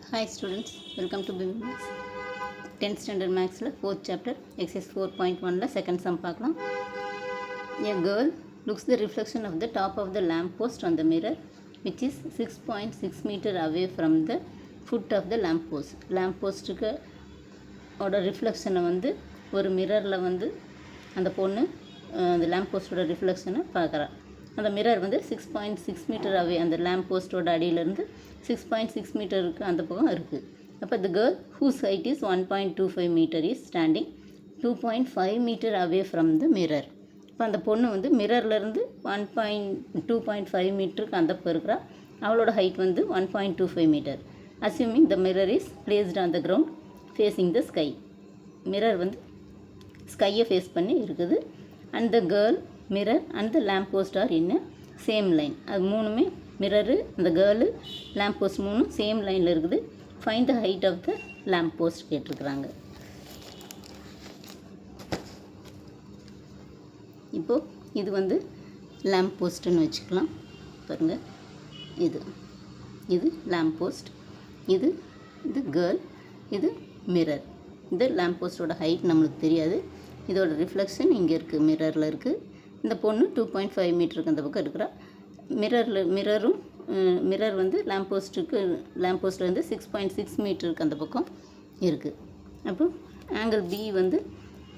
Hi students, welcome to BIM Max. 10th standard Max 4th chapter exercise 4.1 second sum பார்க்கலாம். A girl looks the reflection of the top of the lamp post on the mirror which is 6.6 meter away from the foot of the lamp post. Lamp postக்கு ஓட ரிஃப்ளெக்ஷனை வந்து ஒரு மிரரில் வந்து அந்த பொண்ணு அந்த lamp போஸ்ட்டோட ரிஃப்ளெக்ஷனை பார்க்குறா. அந்த மிரர் வந்து 6.6 மீட்டர் அவே அந்த லேம்ப் போஸ்ட்டோட அடியிலேருந்து 6.6 மீட்டருக்கு அந்த பக்கம் இருக்குது. அப்போ the girl whose height is 1.25 metre is standing 2.5 metre away from the mirror. இப்போ அந்த பொண்ணு வந்து மிரர்லேருந்து 2.5 மீட்டருக்கு அந்த பக்கம் இருக்கிறா. அவளோட ஹைட் வந்து 1.25 metre. Assuming the mirror is placed on the ground facing the sky. Mirror வந்து ஸ்கையை ஃபேஸ் பண்ணி இருக்குது. And the girl mirror and the lamp post are in same line. அது மூணுமே மிரரு அந்த கேர்ளு லேம்ப் போஸ்ட் மூணும் same லைனில் இருக்குது. Find the height of the lamp post கேட்டிருக்கிறாங்க. இப்போது இது வந்து லேம்ப் போஸ்ட்டுன்னு வச்சுக்கலாம். பாருங்கள், இது லேம்ப் போஸ்ட், இது கேர்ள், இது மிரர். இந்த லேம்ப் போஸ்ட்டோட ஹைட் நம்மளுக்கு தெரியாது. இதோட ரிஃப்ளெக்ஷன் இங்கே இருக்குது, மிரரில் இருக்குது. இந்த பொண்ணு 2.5 மீட்டருக்கு அந்த பக்கம் இருக்கிறா. மிரர் வந்து லேம்ப் போஸ்ட்லேருந்து 6.6 மீட்டருக்கு அந்த பக்கம் இருக்குது. அப்போ ஆங்கிள் பி வந்து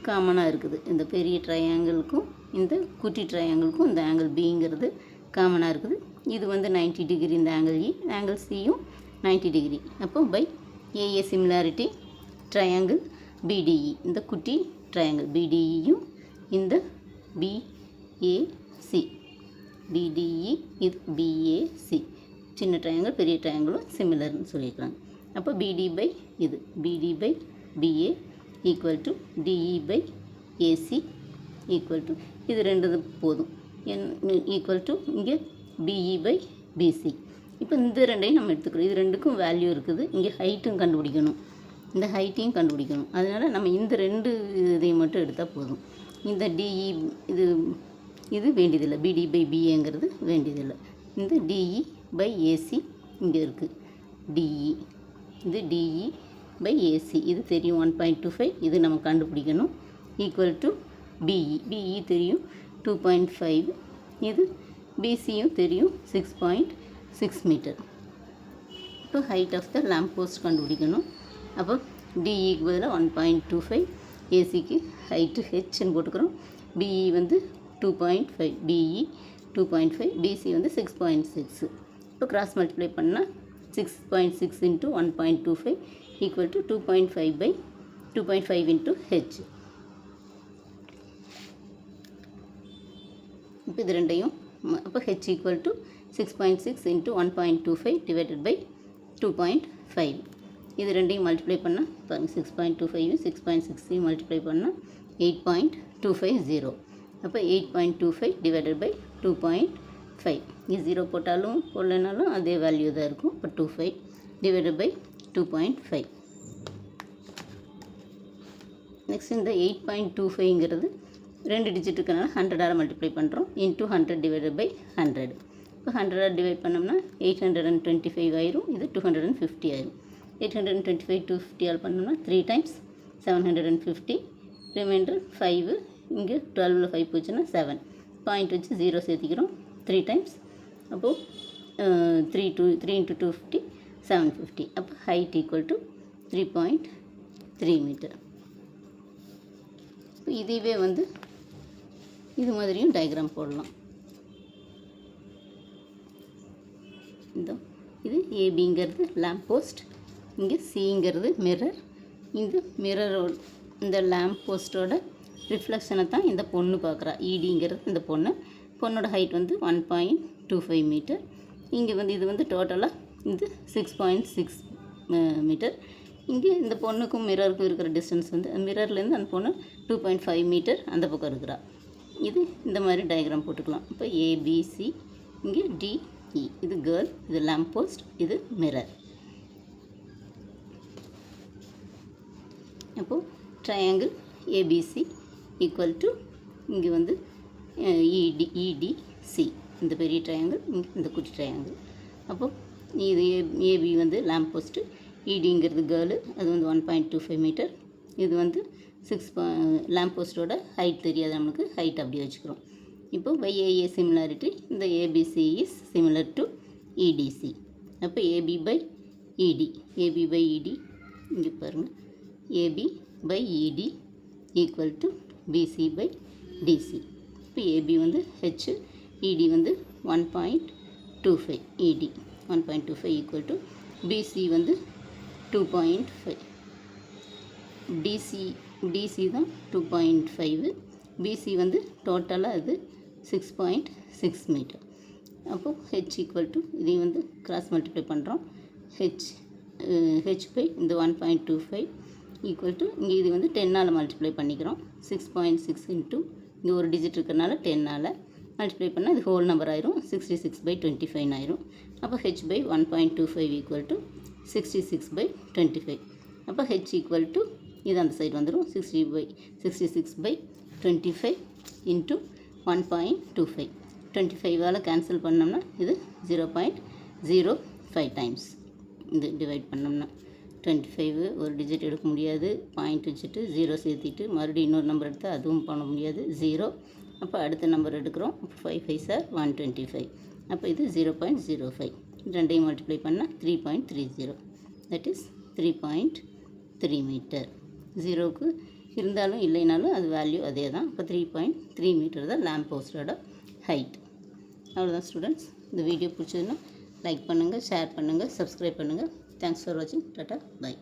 காமனாக இருக்குது. இந்த பெரிய ட்ரையாங்கிளுக்கும் இந்த குட்டி ட்ரையாங்கிளுக்கும் இந்த ஆங்கிள் பிங்கிறது காமனாக இருக்குது. இது வந்து 90 டிகிரி இந்த ஆங்கிள் இ, ஆங்கிள் சியும் 90 டிகிரி. அப்போ by AA similarity triangle BDE, இந்த குட்டி ட்ரையாங்கிள் பிடிஇயும் இந்த பிஏசி, பிடிஇ இது பிஏசி, சின்ன ட்ரையாங்கிள் பெரிய ட்ரையாங்கிளும் சிமிலர்னு சொல்லியிருக்கிறாங்க. அப்போ BD by BA equal to DE by AC equal to இது ரெண்டு போதும் ஈக்குவல் டு இங்கே பிஇ பை பிசி. இப்போ இந்த ரெண்டையும் நம்ம எடுத்துக்கிறோம். இது ரெண்டுக்கும் வேல்யூ இருக்குது. இங்கே ஹைட்டும் கண்டுபிடிக்கணும், இந்த ஹைட்டையும் கண்டுபிடிக்கணும். அதனால் நம்ம இந்த ரெண்டு இதையும் மட்டும் எடுத்தால் போதும். இந்த டிஇ இது வேண்டியதில்லை, பிடி பை பிஏங்கிறது வேண்டியதில்லை. இந்த டிஇ பை ஏசி இங்கே இருக்குது. டிஇ இது டிஇ பை ஏசி இது தெரியும் 1.25, இது நம்ம கண்டுபிடிக்கணும். ஈக்குவல் டு பிஇ தெரியும் 2.5, இது பிசியும் தெரியும் 6.6 மீட்டர். இப்போ height of the lamp post கண்டுபிடிக்கணும். அப்போ டிஇக்கு பதிலாக 1.25, ஏசிக்கு ஹைட்டு ஹெச்ன்னு போட்டுக்கிறோம். பிஇ வந்து 2.5, பிஇ 2.5, பிசி வந்து 6.6. இப்போ கிராஸ் மல்டிப்ளை பண்ணால் 6.6 into 1.25 equal to 2.5 by 2.5 into H. இப்போ இது ரெண்டையும் அப்போ H equal to 6.6 into 1.25 divided by 2.5. இது ரெண்டையும் மல்டிப்ளை பண்ணால் பாருங்கள் 6.25 6.6 மல்டிப்ளை பண்ணால் 8.250. அப்போ 8.25 டிவைடட் பை 2.5. இது 0 போட்டாலும் போடலைனாலும் அதே வேல்யூ தான் இருக்கும். இப்போ 25 டிவைடட் பை 2.5. நெக்ஸ்ட் இந்த 8.25ங்கிறது 2 டிஜிட் இருக்கனால 100ஆல் மல்டிப்ளை பண்ணுறோம். Into 100 divided by 100. இப்போ 100ஆல் டிவைட் பண்ணோம்னா 825 ஆயிரும். இது 250 ஆயிரும். 825 250ஆல் பண்ணோம்னா 3 டைம்ஸ் 750. ரிமைண்டர் 5, இங்கே 12ல் 5 போச்சுன்னா 7. பாயிண்ட் வச்சு 0 சேர்த்திக்கிறோம். 3 டைம்ஸ் அப்போது 3 இன்ட்டு 250 750. அப்போ ஹைட் ஈக்குவல் டு 3.3 மீட்டர். இப்போ இதுவே வந்து இது மாதிரியும் டயக்ராம் போடலாம். இது ஏபிங்கிறது லேம்ப் போஸ்ட், இங்கே சிங்கிறது மிரர். இந்த லேம்ப் போஸ்ட்டோட ரிஃப்ளெக்ஷனை தான் இந்த பொண்ணு பார்க்குறா. இடிங்கிறது இந்த பொண்ணோட ஹைட் வந்து 1.25 மீட்டர். இங்கே வந்து இது வந்து டோட்டலாக இது 6.6 மீட்டர். இங்கே இந்த பொண்ணுக்கும் மிரருக்கும் இருக்கிற டிஸ்டன்ஸ் வந்து மிரர்லேருந்து அந்த பொண்ணு 2.5 மீட்டர் அந்த பக்கம் இருக்கிறா. இது இந்த மாதிரி டயக்ராம் போட்டுக்கலாம். இப்போ ஏபிசி, இங்கே டிஇ, இது கேர்ள், இது லேம்ப் போஸ்ட், இது மிரர். அப்போது ட்ரையாங்கிள் ஏபிசி ஈக்குவல் டு இங்கே வந்து இடிசி, இந்த பெரிய ட்ரையாங்கிள், இங்கே இந்த குட்டி ட்ரையாங்கிள். அப்போது இது ஏபி வந்து லேம்ப் போஸ்ட்டு, இடிங்கிறது கேர்ளு, அது வந்து 1.25 மீட்டர். இது வந்து 6 லேம்ப் போஸ்ட்டோட ஹைட் தெரியாது நம்மளுக்கு, ஹைட் அப்படி வச்சுக்கிறோம். இப்போ by AA similarity இந்த ABC is similar to EDC. அப்போ AB by ED, AB by ED இங்கே பாருங்கள், AB by ED equal to BC by DC. இப்போ AB வந்து H, ED வந்து 1.25, ED 1.25 ஈக்குவல் டு BC வந்து 2.5, DC தான் 2.5, BC வந்து டோட்டலாக அது 6.6 மீட்டர். அப்போது H ஈக்குவல் டு இதையும் வந்து கிராஸ் மல்டிப்ளை பண்ணுறோம். H பை இந்த 1.25 ஈக்குவல் டு இங்கே இது வந்து 10ஆல் மல்டிப்ளை பண்ணிக்கிறோம். 6.6 இன்ட்டு இங்கே ஒரு டிஜிட் இருக்கிறனால 10ஆல் மல்டிப்ளை பண்ணால் இது ஹோல் நம்பர் ஆயிரும், 66/25 ஆயிரும். அப்போ H பை 1.25 ஈக்குவல் டு 66/25. அப்போ H ஈக்குவல் டு இது அந்த சைடு வந்துடும், 66/25 இன்ட்டு 1.25. 25ஆல் கேன்சல் பண்ணோம்னா இது 0.05 டைம்ஸ். இது டிவைட் பண்ணோம்னா 25 ஒரு டிஜிட் எடுக்க முடியாது, பாயிண்ட் வச்சுட்டு 0 சேர்த்திட்டு மறுபடியும் இன்னொரு நம்பர் எடுத்தால் அதுவும் பண்ண முடியாது, 0. அப்போ அடுத்த நம்பர் எடுக்கிறோம். 5 5s are 125. அப்போ இது 0.05. ரெண்டையும் மல்டிப்ளை பண்ணால் 3.30, தட் இஸ் 3.3 மீட்டர். 0க்கு இருந்தாலும் இல்லைனாலும் அது வேல்யூ அதே தான். இப்போ 3.3 மீட்டர் தான் லேம்ப் போஸ்டோட ஹைட். அவ்வளோதான் ஸ்டூடெண்ட்ஸ். இந்த வீடியோ பிடிச்சதுன்னா லைக் பண்ணுங்கள், ஷேர் பண்ணுங்கள், சப்ஸ்கிரைப் பண்ணுங்கள். தேங்க்ஸ் ஃபார் வாட்சிங். Tata, by.